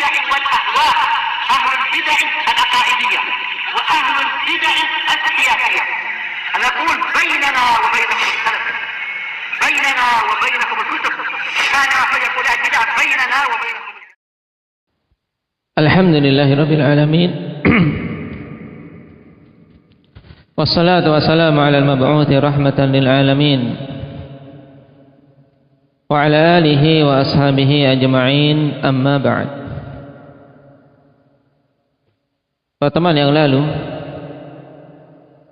البدع والأهواء، أهل البدع العقائدية وأهل البدع السياسية. نقول بيننا وبينكم السلف، بيننا وبينكم الكتب، كان فيقول البدع بيننا وبينكم. الحمد لله رب العالمين والصلاة والسلام على المبعوث رحمة للعالمين وعلى آله وأصحابه أجمعين أما بعد. Pertemuan yang lalu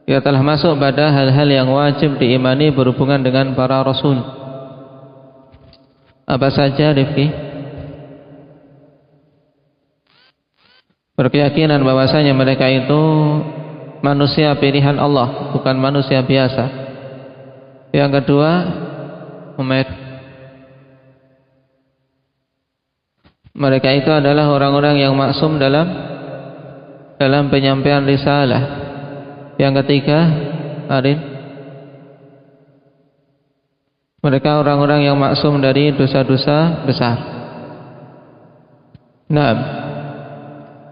kita telah masuk pada hal-hal yang wajib diimani berhubungan dengan para rasul. Apa saja, Rifki? Berkeyakinan bahwasanya mereka itu manusia pilihan Allah, bukan manusia biasa. Yang kedua, mereka itu adalah orang-orang yang maksum dalam penyampaian risalah. Yang ketiga, Arin, mereka orang-orang yang maksum dari dosa-dosa besar. Nah,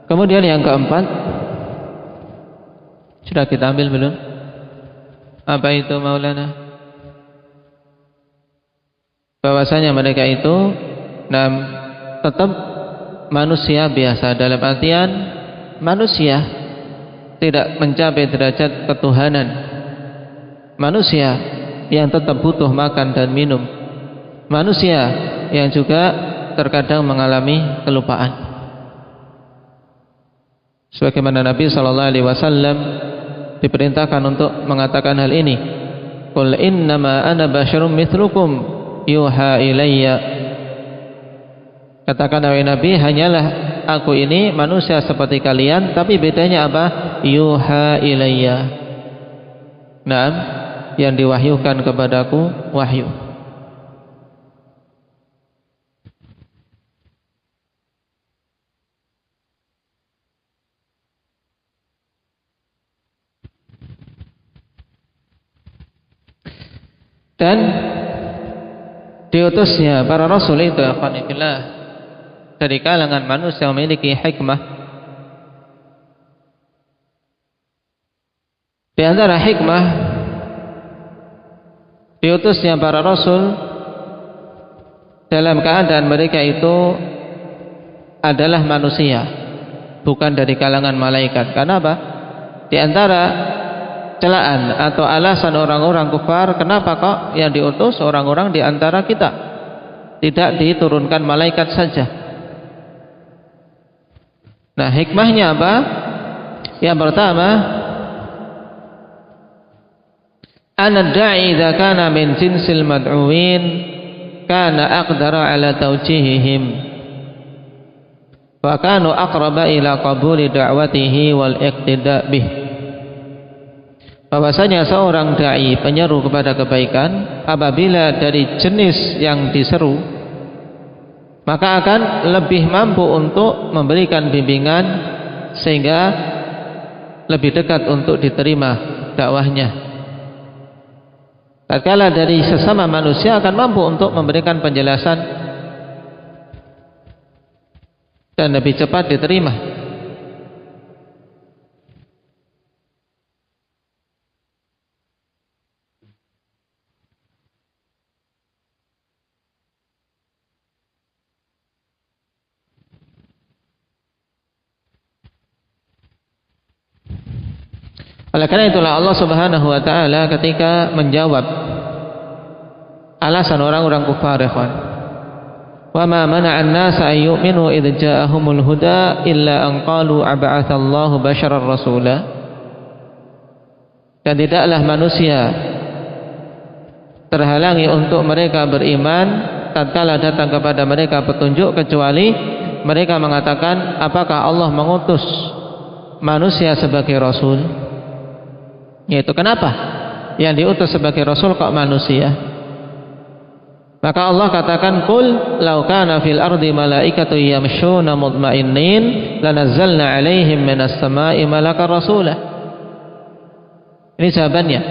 kemudian yang keempat, sudah kita ambil belum? Apa itu Maulana? Bahwasanya mereka itu tetap manusia biasa, dalam artian manusia tidak mencapai derajat ketuhanan. Manusia yang tetap butuh makan dan minum. Manusia yang juga terkadang mengalami kelupaan. Sebagaimana Nabi SAW diperintahkan untuk mengatakan hal ini. Qul innama ana basyarum mithlukum yuha ilayya. Katakan wahai Nabi, hanyalah aku ini manusia seperti kalian, tapi bedanya apa? Yuha ilayya. Naam, yang diwahyukan kepadaku wahyu. Dan diutusnya para rasul itu dari kalangan manusia yang memiliki hikmah. Di antara hikmah diutusnya para rasul dalam keadaan mereka itu adalah manusia, bukan dari kalangan malaikat. Karena apa? Di antara celaan atau alasan orang-orang kufar, kenapa kok yang diutus orang-orang di antara kita, tidak diturunkan malaikat saja? Nah, hikmahnya apa? Yang pertama, an-da'i idza kana min jinsil mad'uin kana aqdara ala tawjihihim wa kanu aqraba ila qabuli da'watihi wal iqtida' bih. Bahwasanya seorang dai penyeru kepada kebaikan apabila dari jenis yang diseru, maka akan lebih mampu untuk memberikan bimbingan sehingga lebih dekat untuk diterima dakwahnya. Tatkala dari sesama manusia akan mampu untuk memberikan penjelasan dan lebih cepat diterima. Oleh karena itulah Allah Subhanahu wa taala ketika menjawab alasan orang-orang kufar, ikhwan, wa ma mana'an nasa ay yu'minu idh ja'ahumul huda illa an qalu ab'atsallahu basyarar rasula. Dan tidaklah manusia terhalangi untuk mereka beriman tatkala datang kepada mereka petunjuk, kecuali mereka mengatakan, apakah Allah mengutus manusia sebagai rasul? Yaitu kenapa yang diutus sebagai rasul kok manusia? Maka Allah katakan, qul law kana fil ardi malaikatu yamshuna mutmainnin lanazzalna alaihim minas samai malakan rasulah. Ini jawabannya.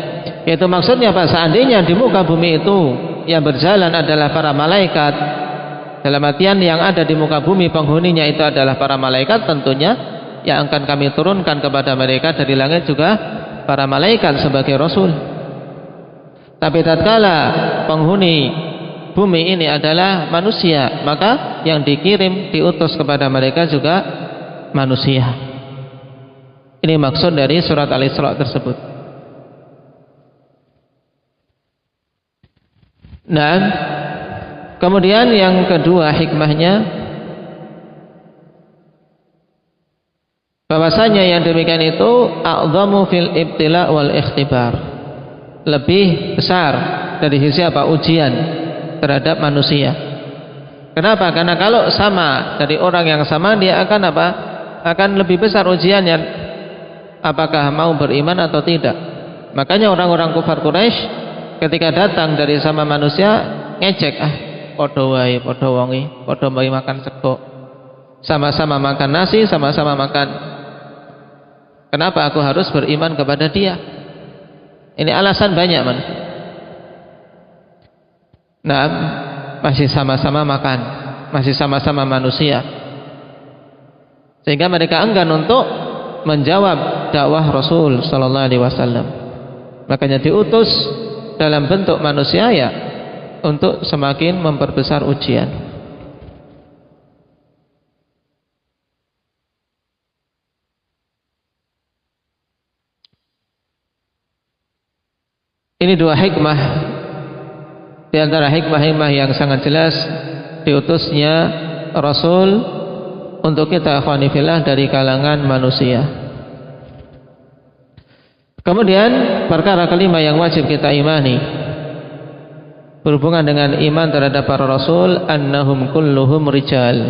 Yaitu maksudnya apa? Seandainya di muka bumi itu yang berjalan adalah para malaikat, Dalam artian yang ada di muka bumi penghuninya itu adalah para malaikat, tentunya yang akan kami turunkan kepada mereka dari langit juga para malaikat sebagai rasul. Tapi tatkala penghuni bumi ini adalah manusia, maka yang dikirim diutus kepada mereka juga manusia. Ini maksud dari surat Al-Isra tersebut. Nah, kemudian yang kedua hikmahnya, bahwasanya yang demikian itu a'zamu fil ibtila wal ikhtibar, lebih besar dari sisi apa? Ujian terhadap manusia. Kenapa? Karena kalau sama, dari orang yang sama, dia akan apa? Akan lebih besar ujiannya, apakah mau beriman atau tidak. Makanya orang-orang kufar Quraisy ketika datang dari sama manusia ngecek, podo wae, podo wongi, podo makan sego, sama-sama makan nasi, sama-sama makan. Kenapa aku harus beriman kepada dia? Ini alasan banyak manusia. Nah, masih sama-sama makan, masih sama-sama manusia, sehingga mereka enggan untuk menjawab dakwah Rasul Sallallahu Alaihi Wasallam. Makanya diutus dalam bentuk manusia ya untuk semakin memperbesar ujian. Ini dua hikmah di antara hikmah-hikmah yang sangat jelas diutusnya Rasul untuk kita ikhwani fillah dari kalangan manusia. Kemudian perkara kelima yang wajib kita imani berhubungan dengan iman terhadap para rasul, annahum kulluhum rijal,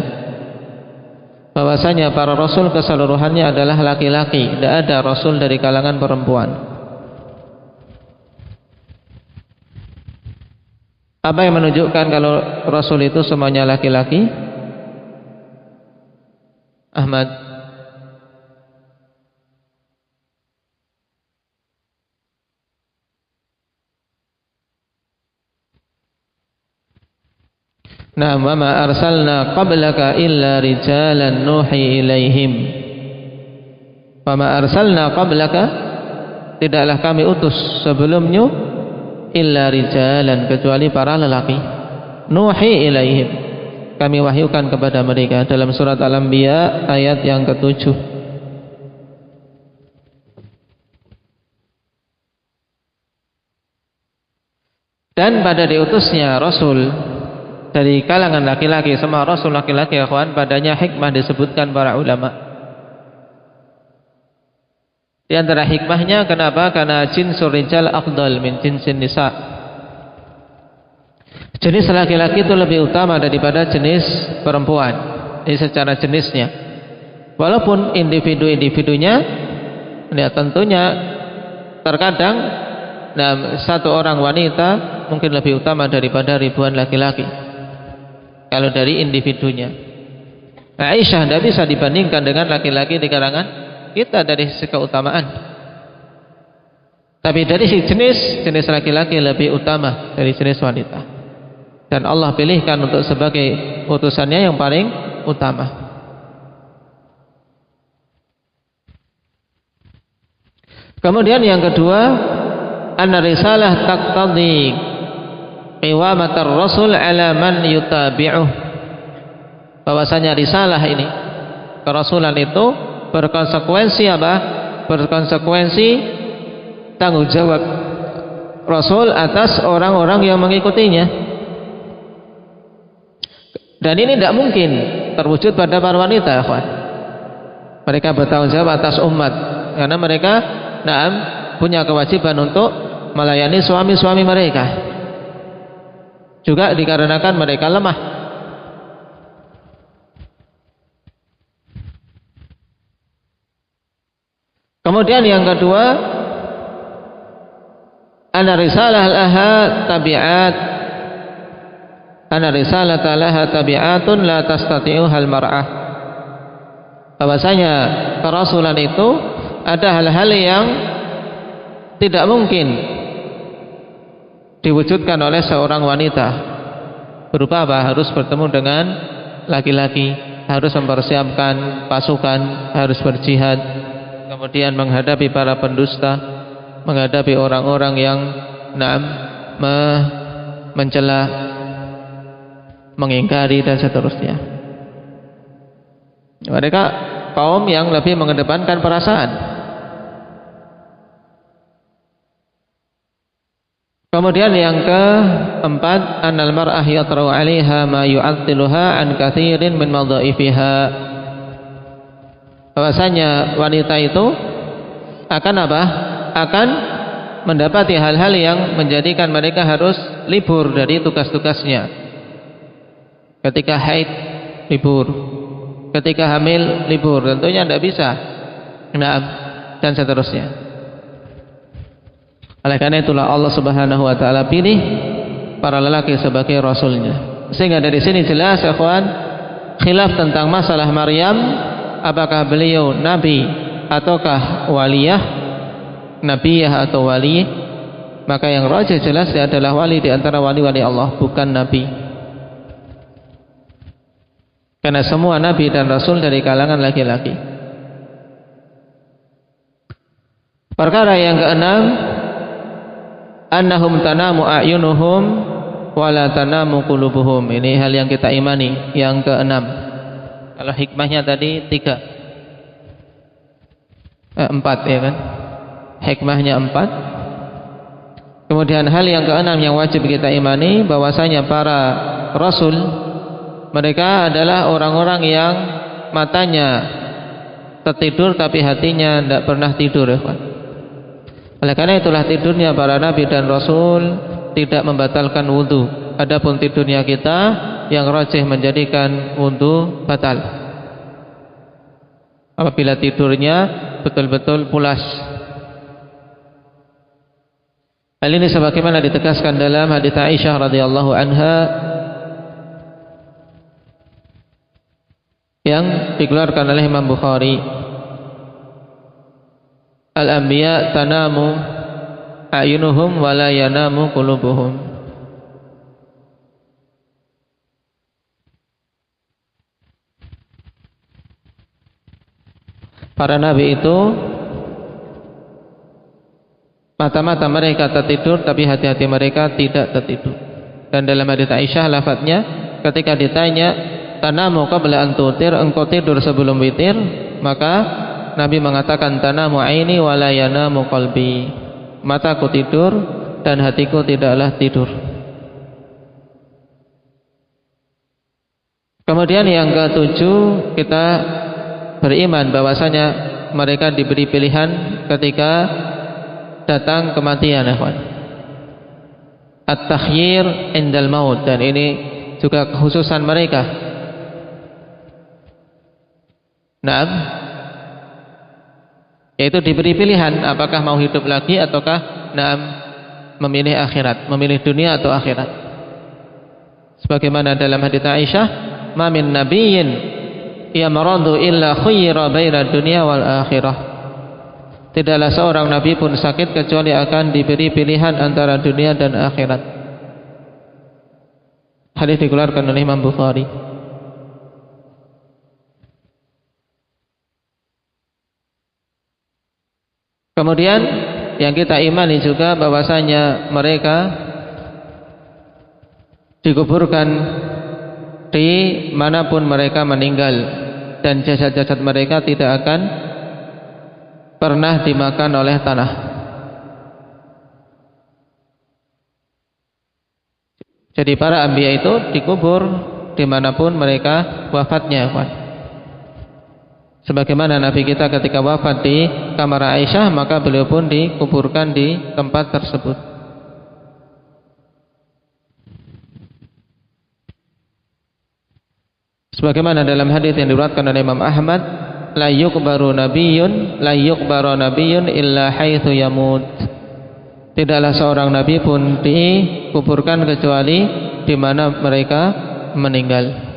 bahwasanya para rasul keseluruhannya adalah laki-laki, tidak ada rasul dari kalangan perempuan. Apa yang menunjukkan kalau rasul itu semuanya laki-laki? Ahmad. Nah, wa ma arsalna qablaka illa rijalan nuhi ilaihim. Wa ma arsalna qablaka, tidaklah kami utus sebelumnya illa rijalan, kecuali para lelaki. Nuhi ilaihim, kami wahyukan kepada mereka, dalam surat Al-Anbiya ayat yang ke-7. Dan pada diutusnya Rasul dari kalangan laki-laki, semua Rasul laki-laki ya kawan, padanya hikmah disebutkan para ulama. Di antara hikmahnya kenapa? Karena jinsur rijal afdal min jinsin nisa. Jenis laki-laki itu lebih utama daripada jenis perempuan. Ini secara jenisnya. Walaupun individu-individunya, ya tentunya terkadang satu orang wanita mungkin lebih utama daripada ribuan laki-laki. Kalau dari individunya, Aisyah tidak bisa dibandingkan dengan laki-laki di kalangan kita dari sisi keutamaan. Tapi dari sisi jenis laki-laki lebih utama dari jenis wanita. Dan Allah pilihkan untuk sebagai utusannya yang paling utama. Kemudian yang kedua, anna risalah taqtadi qiwamatar rasul ala man yutabi'uh, bahwasanya risalah ini, kerasulan itu berkonsekuensi apa? Berkonsekuensi tanggung jawab Rasul atas orang-orang yang mengikutinya. Dan ini tidak mungkin terwujud pada para wanita, kawan. Mereka bertanggung jawab atas umat karena mereka punya kewajiban untuk melayani suami-suami mereka. Juga dikarenakan mereka lemah. Kemudian yang kedua, anna risalah laha tabi'at, anna risalah laha tabi'atun la tastati'uha al-mar'ah, bahwasanya kerasulan itu ada hal-hal yang tidak mungkin diwujudkan oleh seorang wanita. Berupa apa? Harus bertemu dengan laki-laki, harus mempersiapkan pasukan, harus berjihad, kemudian menghadapi para pendusta, menghadapi orang-orang yang mencela, mengingkari dan seterusnya. Mereka kaum yang lebih mengedepankan perasaan. Kemudian yang keempat, annal mar'ah yatra'u 'alaiha ma yu'attiluha an katsirin min madha'ifiha. Bahwasanya wanita itu akan apa? Akan mendapati hal-hal yang menjadikan mereka harus libur dari tugas-tugasnya. Ketika haid libur, ketika hamil libur, tentunya tidak bisa. Dan seterusnya. Oleh karena itulah Allah Subhanahu wa taala pilih para lelaki sebagai rasulnya. Sehingga dari sini jelas ikhwan, khilaf tentang masalah Maryam, apakah beliau nabi ataukah waliyah, nabiyah atau wali, maka yang rajih jelas dia adalah wali di antara wali-wali Allah, bukan nabi. Karena semua nabi dan rasul dari kalangan laki-laki. Perkara yang keenam, annahum tanamu a'yunuhum wala tanamu qulubuhum. Ini hal yang kita imani. Yang keenam, kalau hikmahnya tadi 4 ya kan, hikmahnya 4. Kemudian hal yang keenam yang wajib kita imani, bahwasanya para rasul mereka adalah orang-orang yang matanya tertidur tapi hatinya tidak pernah tidur ya kan. Oleh karena itulah tidurnya para nabi dan rasul tidak membatalkan wudu. Adapun tidurnya kita yang rajih menjadikan wudu batal. Apabila tidurnya betul-betul pulas. Hal ini sebagaimana ditegaskan dalam hadits Aisyah radhiyallahu anha yang dikeluarkan oleh Imam Bukhari. Al-anbiya tanamu a'yunuhum wa la yanamu qulubuhum. Para nabi itu mata-mata mereka tertidur tapi hati-hati mereka tidak tertidur. Dan dalam hadits Aisyah lafadznya ketika ditanya, tanamu qabla an tutir, engkau tidur sebelum witir, maka Nabi mengatakan, tanamu aini wa la yanamu qalbi, mataku tidur dan hatiku tidaklah tidur. Kemudian yang ketujuh, kita beriman bahwasanya mereka diberi pilihan ketika datang kematian, at-takhyir indal maut, dan ini juga kekhususan mereka. Yaitu diberi pilihan apakah mau hidup lagi ataukah memilih akhirat, memilih dunia atau akhirat. Sebagaimana dalam hadits Aisyah, ma min nabiyyin yamaradu illa khayyira baina dunya wal akhirah. Tidaklah seorang nabi pun sakit kecuali akan diberi pilihan antara dunia dan akhirat. Hadis dikeluarkan oleh Imam Bukhari. Kemudian yang kita imani juga bahwasanya mereka dikuburkan di manapun mereka meninggal, dan jasad-jasad mereka tidak akan pernah dimakan oleh tanah. Jadi para anbiya itu dikubur dimanapun mereka wafatnya. Sebagaimana Nabi kita ketika wafat di kamar Aisyah, maka beliau pun dikuburkan di tempat tersebut. Sebagaimana dalam hadis yang diriwayatkan oleh Imam Ahmad, la yuqbaru nabiyyun illa haitsu yamut. Tidaklah seorang nabi pun dikuburkan kecuali di mana mereka meninggal.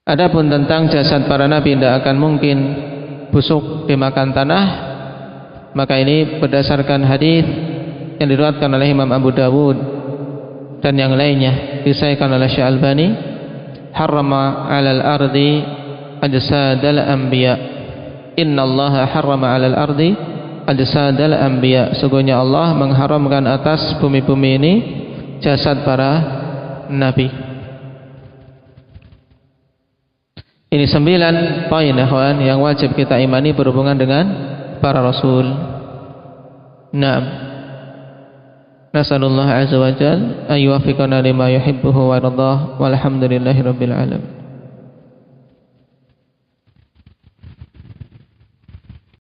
Adapun tentang jasad para nabi tidak akan mungkin busuk dimakan tanah, maka ini berdasarkan hadis yang diriwayatkan oleh Imam Abu Dawud dan yang lainnya, disahihkan oleh Syekh Albani, harrama 'alal ardi ajsadal anbiya. Innallaha harrama 'alal ardi ajsadal anbiya. Sesungguhnya Allah mengharamkan atas bumi-bumi ini jasad para nabi. Ini 9 poin ikhwan yang wajib kita imani berhubungan dengan para rasul. Naam. Nasallallahu azza wa jalla ay yuwaffiqana lima yuhibbuhu wa yardah. Walhamdulillahirabbil alamin.